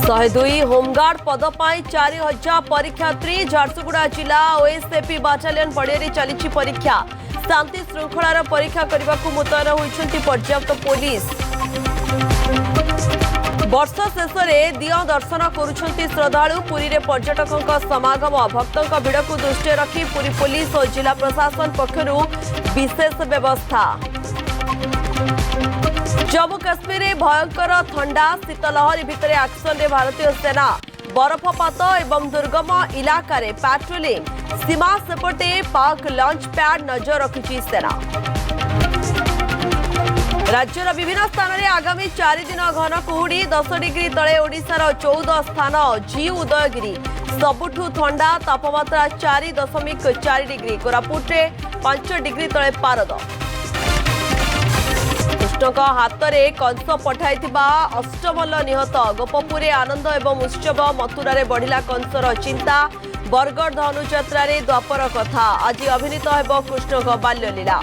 102 home guard पद पर 4000 परीक्षार्थी झारसुगुड़ा जिला ओएसएपी बाटालियन पड़िया चली परीक्षा शांति श्रृंखलार परीक्षा करने को मुतयन होती पर्याप्त पुलिस। वर्ष शेष में दिय दर्शन करुछंती श्रद्धालु पुरी रे पर्यटकों समागम भक्तों भिड़ को दृष्टि रखी पुरी पुलिस और जिला प्रशासन पक्षरु विशेष व्यवस्था। जम्मू काश्मीर में भयंकर ठंडा शीतलहरी भितर एक्शन रे भारतीय सेना बरफपात एवं दुर्गम इलाका रे पैट्रोलिंग सीमा सेपटे पाक लॉन्च पैड नजर रखी सेना। राज्यर विभिन्न स्थान में आगामी 4 दिन घन कुहुड़ी 10 डिग्री तले ओडिशार 14 स्थान जी उदयगिरी सबुठु ठंडा तापमात्रा 4.4 डिग्री कोरापुट 5 डिग्री तले पारद। कृष्णक हाथ में कंस पठाई अष्टमल्ल निहत गोपपुरे आनंद एवं उत्सव मथुरा बढ़िला कंसर चिंता बरगड़ धनुଯାତ୍ରା द्वापर कथा आज अभिनीत होब कृष्णक बाल्यलीला।